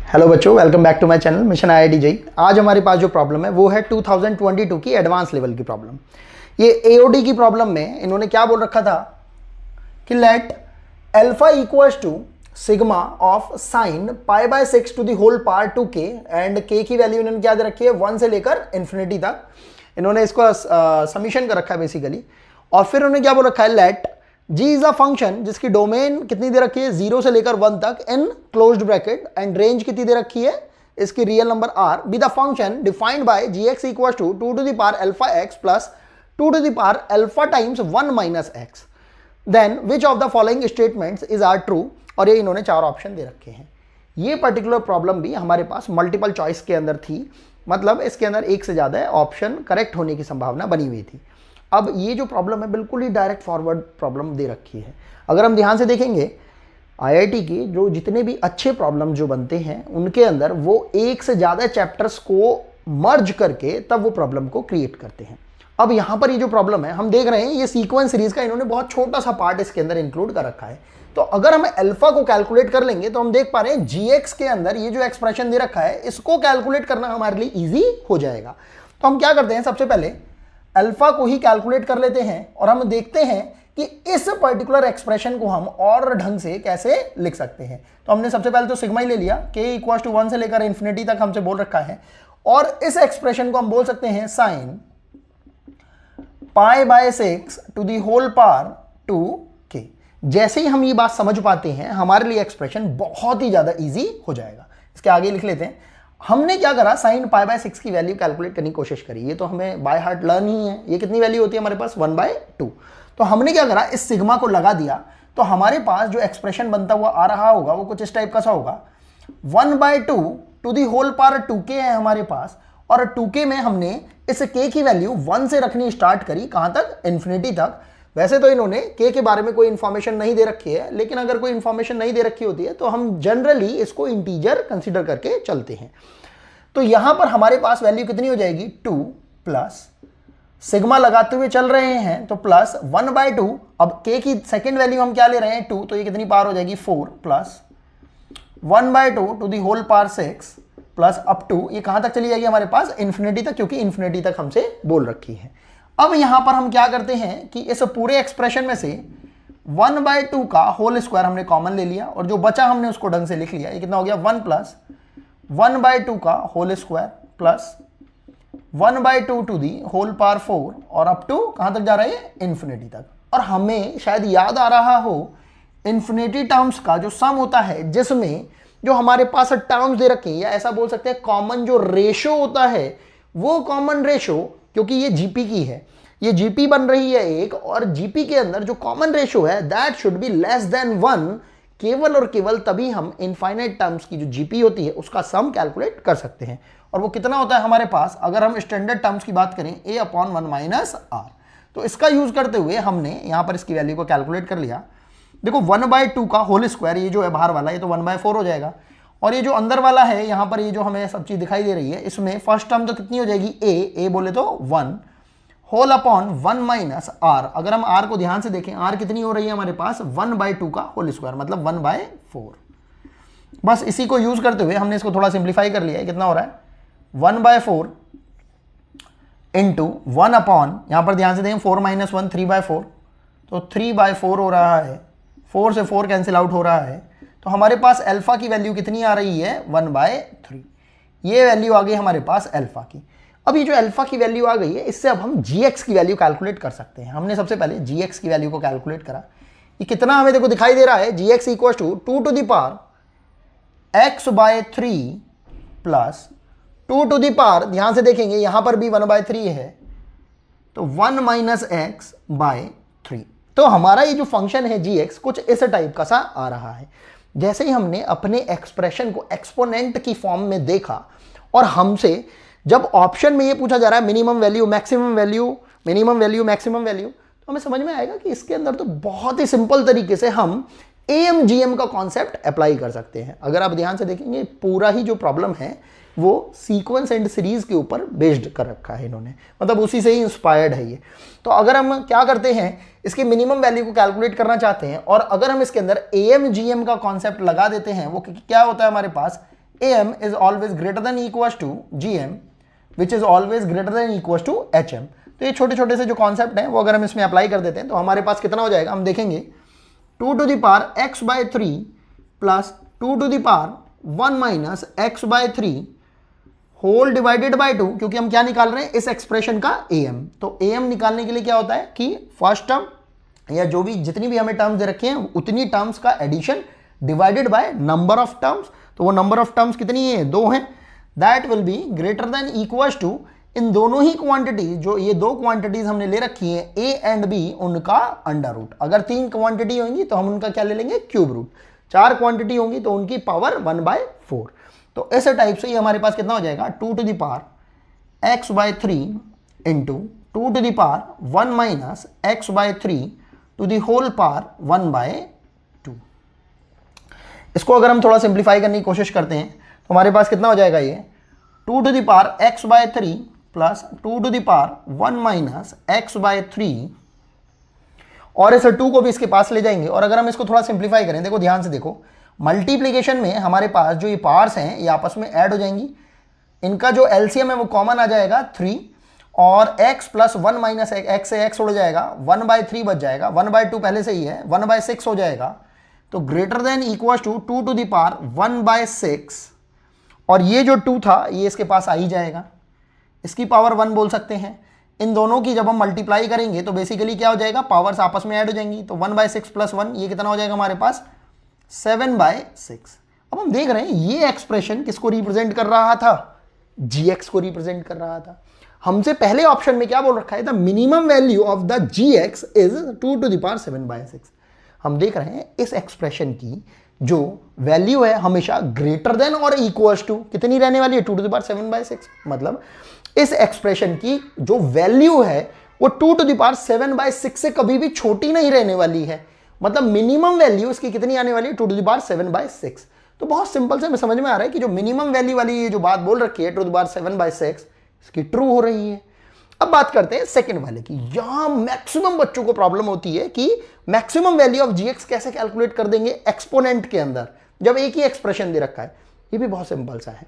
Hello बच्चों, welcome back to my channel mission IIT JEE. आज हमारे पास जो प्रॉब्लम है वो है 2022 की एडवांस लेवल की प्रॉब्लम। ये एओडी की प्रॉब्लम में इन्होंने क्या बोल रखा था कि let alpha equals to sigma of sine pi by 6 to the whole power 2k and k की वैल्यू इन्होंने क्या दे रखी है 1 से लेकर इन्फिनिटी तक। इन्होंने इसको समीशन कर रखा है बेसिकली। और फिर उन्होंने क्या बोल रखा है let g is a function जिसकी डोमेन कितनी दे रखी है 0 से लेकर 1 तक in closed bracket and range कितनी दे रखी है इसकी real number r be the function defined by gx equal to 2 to the power alpha x plus 2 to the power alpha times 1 minus x then which of the following statements is are true. और ये इन्होंने 4 option दे रखे हैं। ये particular problem भी हमारे पास multiple choice के अंदर थी, मतलब इसके अंदर एक से ज़्यादा ऑप्शन करेक्ट होने की संभावना बनी हुई थी। अब ये जो प्रॉब्लम है बिल्कुल ही डायरेक्ट फॉरवर्ड प्रॉब्लम दे रखी है। अगर हम ध्यान से देखेंगे आईआईटी के जो जितने भी अच्छे प्रॉब्लम जो बनते हैं उनके अंदर वो एक से ज़्यादा चैप्टर्स को मर्ज करके तब वो प्रॉब्लम को क्रिएट करते हैं। अब यहाँ पर ये जो प्रॉब्लम है हम देख रहे हैं ये सीक्वेंस सीरीज का इन्होंने बहुत छोटा सा पार्ट इसके अंदर इंक्लूड कर रखा है। तो अगर हम अल्फा को कैलकुलेट कर लेंगे तो हम देख पा रहे हैं जीएक्स के अंदर ये जो एक्सप्रेशन दे रखा है इसको कैलकुलेट करना हमारे लिए इजी हो जाएगा। तो हम क्या करते हैं, सबसे पहले अल्फा को ही कैलकुलेट कर लेते हैं और हम देखते हैं कि इस पर्टिकुलर एक्सप्रेशन को हम और ढंग से कैसे लिख सकते हैं। तो हमने सबसे पहले तो सिग्मा ही ले लिया, k इक्वल टू 1 से लेकर इन्फिनिटी तक हमसे बोल रखा है और इस एक्सप्रेशन को हम बोल सकते हैं sine pi by 6 to the whole power 2k। जैसे ही हम ये बात समझ पाते हैं हमारे लिए एक्सप्रेशन बहुत ही ज्यादा इजी हो जाएगा। इसके आगे लिख लेते हैं। हमने क्या करा, साइन पाई बाय 6 की वैल्यू कैलकुलेट करने की कोशिश करी। ये तो हमें बाय हार्ट लर्न ही है। ये कितनी वैल्यू होती है हमारे पास 1/2। तो हमने क्या करा, इस सिग्मा को लगा दिया तो हमारे पास जो एक्सप्रेशन बनता हुआ आ रहा होगा वो कुछ इस टाइप का सा होगा। 1/2 to the whole power 2k है हमारे पास और 2k में हमने इस k की वैल्यू 1 से रखनी स्टार्ट करी। कहां तक? इन्फिनिटी तक। वैसे तो इन्होंने k के बारे में कोई इंफॉर्मेशन नहीं दे रखी है, लेकिन अगर कोई इंफॉर्मेशन नहीं दे रखी होती है तो हम जनरली इसको इंटीजर कंसीडर करके चलते हैं। तो यहां पर हमारे पास वैल्यू कितनी हो जाएगी 2 प्लस सिग्मा लगाते हुए चल रहे हैं तो प्लस 1/2। अब k की सेकेंड वैल्यू हम क्या ले रहे हैं 2, तो ये कितनी पावर हो जाएगी 4 plus 1/2 to the whole power 6 plus up to ये कहां तक चली जाएगी हमारे पास इन्फिनिटी तक, क्योंकि इन्फिनिटी तक हमसे बोल रखी है। अब यहां पर हम क्या करते हैं कि इस पूरे एक्सप्रेशन में से 1/2 का होल स्क्वायर हमने कॉमन ले लिया और जो बचा हमने उसको ढंग से लिख लिया। ये कितना हो गया 1 प्लस 1/2 का whole square plus 1/2 to the whole power 4 और अप टू कहां तक जा रहा है इन्फिनिटी तक। और हमें शायद याद आ रहा हो इन्फिनिटी टर्म्स का जो सम होता है जिसमें जो हमारे पास टर्म्स दे रखे हैं या ऐसा बोल सकते हैं कॉमन जो रेशो होता है वो कॉमन रेशो, क्योंकि ये जीपी की है, ये जीपी बन रही है एक, और जीपी के अंदर जो कॉमन रेशो है that should be less than 1। केवल और केवल तभी हम इनफाइनाइट टर्म्स की जो जीपी होती है उसका सम कैलकुलेट कर सकते हैं। और वो कितना होता है हमारे पास, अगर हम स्टैंडर्ड टर्म्स की बात करें a/1 माइनस r। तो इसका यूज करते हुए हमने यहां पर इसकी वैल्यू को कैलकुलेट कर लिया। देखो 1/2 का होल स्क्वायर, ये जो है बाहर वाला ये तो 1/4 हो जाएगा और ये जो अंदर वाला है यहाँ पर ये जो हमें सब चीज दिखाई दे रही है इसमें फर्स्ट टर्म तो कितनी हो जाएगी a बोले तो 1 होल अपॉन 1 माइनस r। अगर हम r को ध्यान से देखें r कितनी हो रही है हमारे पास 1/2 का होल स्क्वायर मतलब 1/4। बस इसी को यूज करते हुए हमने इसको थोड़ा सिंप्लीफाई कर लिया है। कितना हो रहा है 1/4 इंटू 1 अपॉन, यहां पर ध्यान से देखें 4 माइनस 1 3/4, तो 3/4 हो रहा है। 4 से 4 कैंसिल आउट हो रहा है तो हमारे पास अल्फा की वैल्यू कितनी आ रही है 1/3। ये वैल्यू आ गई हमारे पास अल्फा की। अब ये जो अल्फा की वैल्यू आ गई है इससे अब हम gx की वैल्यू कैलकुलेट कर सकते हैं। हमने सबसे पहले gx की वैल्यू को कैलकुलेट करा। ये कितना हमें देखो दिखाई दे रहा है gx equal to 2 to the power x/3 plus 2 to the power, ध्यान से देखेंगे यहां पर भी 1/3 है तो 1 माइनस x/3। तो हमारा ये जो फंक्शन है gx कुछ इस टाइप का सा आ रहा है। जैसे ही हमने अपने एक्सप्रेशन को एक्सपोनेंट की फॉर्म में देखा और हमसे जब ऑप्शन में ये पूछा जा रहा है minimum value maximum value, minimum value maximum value, तो हमें समझ में आएगा कि इसके अंदर तो बहुत ही सिंपल तरीके से हम AMGM का कॉन्सेप्ट अप्लाई कर सकते हैं। अगर आप ध्यान से देखेंगे पूरा ही जो प्रॉब्लम है वो सीक्वेंस एंड सीरीज के ऊपर बेस्ड कर रखा है इन्होंने, मतलब उसी से ही इंस्पायर्ड है ये। तो अगर हम क्या करते हैं इसके मिनिमम वैल्यू को कैलकुलेट करना चाहते हैं और अगर हम इसके अंदर AMGM का कॉन्सेप्ट लगा देते हैं, वो क्या होता है हमारे पास am is always greater than equals to gm which is always greater than equals to hm। तो ये छोटे छोटे से जो कॉन्सेप्ट हैं वो अगर हम इसमें अप्लाई कर देते हैं तो हमारे पास कितना हो जाएगा, हम देखेंगे 2 to the power x/3 plus 2 to the power 1 minus x/3 whole divided by 2, क्योंकि हम क्या निकाल रहे हैं इस एक्सप्रेशन का am। तो am निकालने के लिए क्या होता है कि फर्स्ट टर्म या जो भी जितनी भी हमें टर्म्स दे रखे हैं उतनी टर्म्स का addition divided by number of terms. तो वो नंबर ऑफ टर्म्स कितनी है, 2 हैं, that will be greater than equals to इन दोनों ही क्वांटिटीज, जो ये दो क्वांटिटीज हमने ले रखी है a एंड b, उनका अंडर रूट। अगर 3 क्वांटिटी होंगी तो हम उनका क्या ले लेंगे, क्यूब रूट। 4 क्वांटिटी होंगी तो उनकी पावर 1/4। तो ऐसे टाइप से ये हमारे पास कितना हो जाएगा, 2 to the power x/3 into 2 to the power 1 minus x/3 to the whole power 1/2। इसको अगर हम थोड़ा सिंप्लीफाई करने की कोशिश करते हैं तो हमारे पास कितना हो जाएगा, ये 2 to the power x/3 plus 2 to the power 1 minus x/3, और इस 2 को भी इसके पास ले जाएंगे। और अगर हम इसको थोड़ा सिंप्लीफाई करें, देखो ध्यान से देखो, मल्टीप्लिकेशन में हमारे पास जो ये पावर्स हैं ये आपस में ऐड हो जाएंगी, इनका जो एलसीएम है वो कॉमन आ जाएगा 3, और x प्लस 1 माइनस x से x उड़ जाएगा, 1/3 बच जाएगा, 1/2 पहले से ही है, 1/6 हो जाएगा। तो greater than equals to 2 to the power 1/6, और ये जो 2 था ये इसके पास आ ही जाएगा, इसकी पावर 1 बोल सकते हैं। इन दोनों की जब हम मल्टीप्लाई करेंगे तो बेसिकली क्या हो जाएगा, पावर्स आपस में ऐड हो जाएंगी। तो 1/6 प्लस 1 ये कितना हो जाएगा हमारे पास, 7/6। अब हम देख रहे हैं ये एक्सप्रेशन किसको रिप्रेजेंट कर रहा था, gx को रिप्रेजेंट कर रहा था। हमसे पहले ऑप्शन में क्या बोल रखा है, the minimum value of the gx is 2 to the power 7/6। हम देख रहे हैं इस एक्सप्रेशन की जो वैल्यू है हमेशा ग्रेटर देन और इक्वल्स टू कितनी रहने वाली है, 2 to the power 7/6। मतलब इस एक्सप्रेशन की जो वैल्यू है वो 2 to the power 7/6 से कभी भी छोटी नहीं रहने वाली है। मतलब मिनिमम वैल्यू इसकी कितनी आने वाली है, 2 to the power 7/6। तो बहुत सिंपल से हमें समझ में आ रहा है कि जो मिनिमम वैल्यू वाली ये जो बात बोल रखी है 2 to the power 7/6 इसकी ट्रू हो रही है। अब बात करते हैं सेकंड वाले की। यहां मैक्सिमम बच्चों को प्रॉब्लम होती है कि मैक्सिमम वैल्यू ऑफ जीएक्स कैसे कैलकुलेट कर देंगे एक्सपोनेंट के अंदर जब एक ही एक्सप्रेशन दे रखा है। ये भी बहुत सिंपल सा है।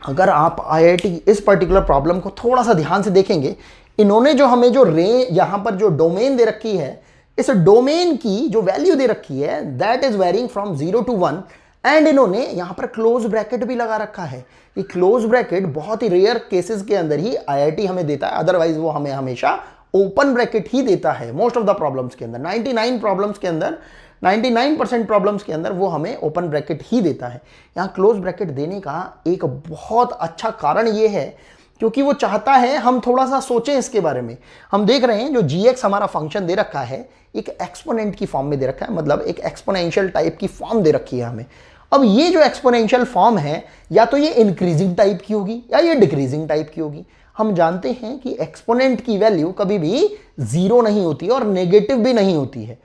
अगर आप आईआईटी इस पर्टिकुलर प्रॉब्लम को थोड़ा सा ध्यान से देखेंगे, इन्होंने जो हमें जो यहां पर जो डोमेन दे रखी है, इस डोमेन की जो वैल्यू दे रखी है that is varying from 0 to 1, and इन्होंने यहां पर क्लोज ब्रैकेट भी लगा रखा है। ये क्लोज ब्रैकेट बहुत ही रेयर केसेस के अंदर ही आईआईटी हमें देता है, अदरवाइज वो हमें हमेशा ओपन ब्रैकेट ही देता है। मोस्ट ऑफ द प्रॉब्लम्स के अंदर 99 प्रॉब्लम्स के अंदर 99% प्रॉब्लम्स के अंदर वो हमें ओपन ब्रैकेट ही देता है। यहाँ क्लोज ब्रैकेट देने का एक बहुत अच्छा कारण ये है क्योंकि वो चाहता है हम थोड़ा सा सोचें इसके बारे में। हम देख रहे हैं जो जीएक्स हमारा फंक्शन दे रखा है एक एक्सपोनेंट की फॉर्म में दे रखा है, मतलब एक एक्सपोनेंशियल टाइप की फॉर्म दे रखी है हमें। अब ये जो एक्सपोनेंशियल फॉर्म है या तो ये इंक्रीजिंग टाइप की होगी या ये डिक्रीजिंग टाइप की होगी। हम जानते हैं कि एक्सपोनेंट की वैल्यू कभी भी 0 नहीं होती और नेगेटिव भी नहीं होती है।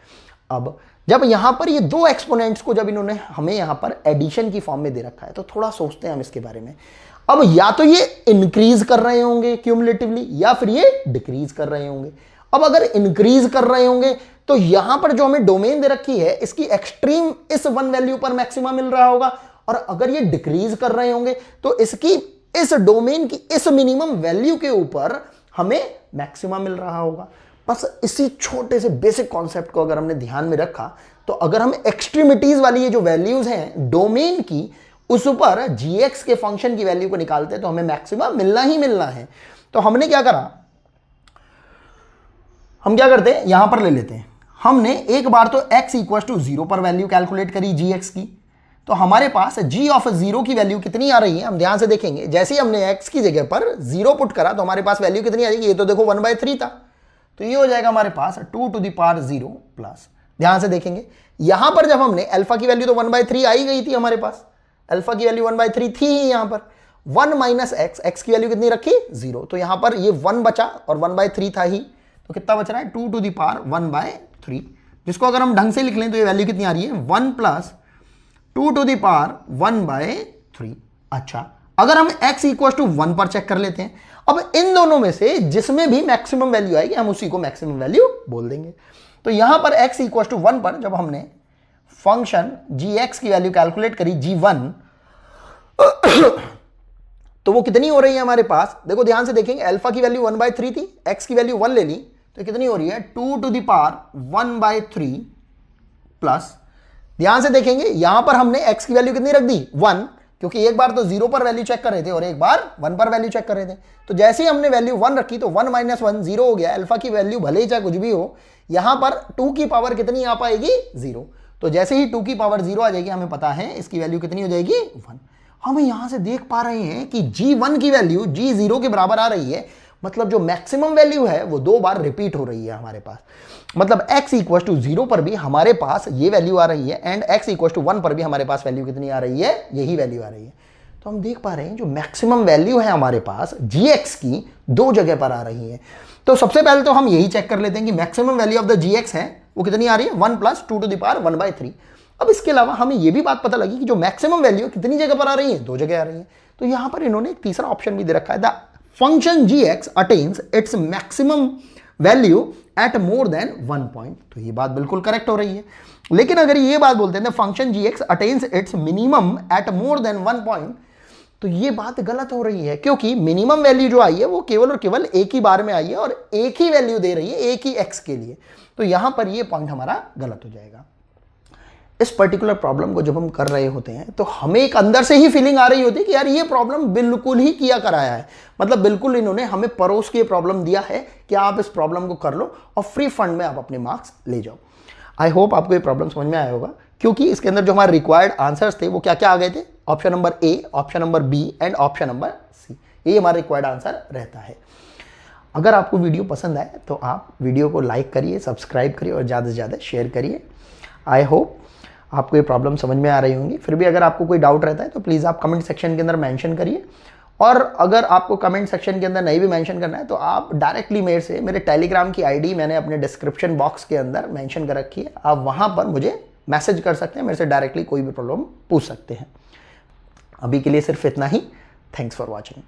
अब जब यहां पर ये दो एक्सपोनेंट्स को जब इन्होंने हमें यहां पर एडिशन की फॉर्म में दे रखा है तो थोड़ा सोचते हैं हम इसके बारे में। अब या तो ये इंक्रीज कर रहे होंगे क्यूमुलेटिवली या फिर ये डिक्रीज कर रहे होंगे। अब अगर इंक्रीज कर रहे होंगे तो यहां पर जो हमें डोमेन दे रखी है इसकी एक्सट्रीम इस 1 वैल्यू पर मैक्सिमा मिल रहा होगा, और अगर ये डिक्रीज कर रहे होंगे तो इसकी इस डोमेन की इस मिनिमम वैल्यू के ऊपर हमें मैक्सिमा मिल रहा होगा। बस इसी छोटे से बेसिक कॉन्सेप्ट को अगर हमने ध्यान में रखा तो अगर हम एक्सट्रीमिटीज वाली ये जो वैल्यूज हैं डोमेन की उस पर जीएक्स के फंक्शन की वैल्यू को निकालते हैं तो हमें मैक्सिमा मिलना ही मिलना है। तो हमने क्या करा, हम क्या करते हैं यहां पर ले लेते हैं। हमने एक बार तो x इक्वल टू 0 पर वैल्यू कैलकुलेट करी gx की, तो हमारे पास g ऑफ 0 की वैल्यू कितनी आ रही है हम ध्यान से देखेंगे। जैसे ही हमने x की जगह पर 0 पुट करा तो हमारे पास वैल्यू कितनी आ जाएगी, ये तो देखो 1/3 था, तो ये हो जाएगा हमारे पास 2 to the power 0 प्लस। ध्यान से देखेंगे यहां पर जब हमने अल्फा की वैल्यू तो 1/3 आई गई थी, हमारे पास अल्फा की वैल्यू 1/3 थी ही, यहां पर 1 माइनस x की वैल्यू कितनी रखी 0, तो यहां पर ये 1 बचा और 1/3 था ही, तो कितना बच रहा है 2 to the power 1/3, जिसको अगर हम ढंग से लिख लें तो ये वैल्यू कितनी आ रही है 1 प्लस 2 to the power 1/3। अच्छा, अगर हम x इक्वल टू 1 पर चेक कर लेते हैं, अब इन दोनों में से जिसमें भी मैक्सिमम वैल्यू आएगी हम उसी को मैक्सिमम वैल्यू बोल देंगे। तो यहां पर x इक्वल टू 1 पर जब हमने फंक्शन gx की वैल्यू कैलकुलेट करी g1 तो वो कितनी हो रही है हमारे पास, देखो ध्यान से देखेंगे, अल्फा की वैल्यू 1/3 थी, एक्स की वैल्यू 1 ले ली, तो कितनी हो रही है 2⁻1/3 प्लस, ध्यान से देखेंगे यहां पर हमने x की वैल्यू कितनी रख दी 1, क्योंकि एक बार तो 0 पर वैल्यू चेक कर रहे थे और एक बार 1 पर वैल्यू चेक कर रहे थे। तो जैसे ही हमने वैल्यू 1 रखी तो 1 - 1 0 हो गया। अल्फा की वैल्यू भले ही चाहे कुछ भी हो, यहां पर 2 की पावर कितनी आ पाएगी 0। तो जैसे ही 2 की पावर 0 आ जाएगी, हमें पता है इसकी वैल्यू कितनी हो जाएगी 1। हम यहां से देख पा रहे हैं कि G1 की वैल्यू G0 के बराबर आ रही है, मतलब जो मैक्सिमम वैल्यू है वो 2 बार रिपीट हो रही है हमारे पास। मतलब x = 0 पर भी हमारे पास ये वैल्यू आ रही है एंड x = 1 पर भी हमारे पास वैल्यू कितनी आ रही है, यही वैल्यू आ रही है। तो हम देख पा रहे हैं जो मैक्सिमम वैल्यू है हमारे पास gx की 2 जगह पर आ रही है। तो सबसे पहले तो हम यही चेक कर लेते हैं कि maximum value of the gx है वो कितनी आ रही है 1 + 2⁻1/3। अब इसके अलावा हमें यह भी बात पता लगी कि जो मैक्सिमम वैल्यू कितनी जगह पर आ रही है, 2 जगह आ रही है। तो यहां पर इन्होंने एक तीसरा ऑप्शन भी दे रखा है, the function gx attains its maximum value at more than 1 point. तो ये बात बिल्कुल करेक्ट हो रही है। लेकिन अगर ये बात बोलते हैं function gx attains its minimum at more than 1 point, तो ये बात गलत हो रही है, क्योंकि मिनिमम वैल्यू जो आई है वो केवल और केवल एक ही बार में आई है और एक ही वैल्यू दे रही है एक ही x के लिए। तो यहां पर ये पॉइंट हमारा गलत हो जाएगा। इस पर्टिकुलर प्रॉब्लम को जब हम कर रहे होते हैं तो हमें एक अंदर से ही फीलिंग आ रही होती है कि यार ये प्रॉब्लम बिल्कुल ही किया कराया है, मतलब बिल्कुल इन्होंने हमें परोस के प्रॉब्लम दिया है कि आप इस प्रॉब्लम को कर लो और फ्री फंड में आप अपने मार्क्स ले जाओ। आई होप आपको ये प्रॉब्लम समझ में आया होगा, क्योंकि इसके अंदर जो हमारे रिक्वायर्ड आंसर्स थे वो क्या क्या आ गए थे, option number A, option number B and option number C, ये हमारा रिक्वायर्ड आंसर रहता है। अगर आपको वीडियो पसंद आए तो आप वीडियो को लाइक करिए, सब्सक्राइब करिए और ज़्यादा से ज़्यादा शेयर करिए। आई होप आपको ये प्रॉब्लम समझ में आ रही होंगी। फिर भी अगर आपको कोई डाउट रहता है तो प्लीज़ आप कमेंट सेक्शन के अंदर मेंशन करिए, और अगर आपको कमेंट सेक्शन के अंदर नहीं भी मेंशन करना है तो आप डायरेक्टली मेरे से, मेरे टेलीग्राम की आईडी मैंने अपने डिस्क्रिप्शन बॉक्स के अंदर मेंशन कर रखी है, आप वहाँ पर मुझे मैसेज कर सकते हैं, मेरे से डायरेक्टली कोई भी प्रॉब्लम पूछ सकते हैं। अभी के लिए सिर्फ इतना ही। Thanks for watching.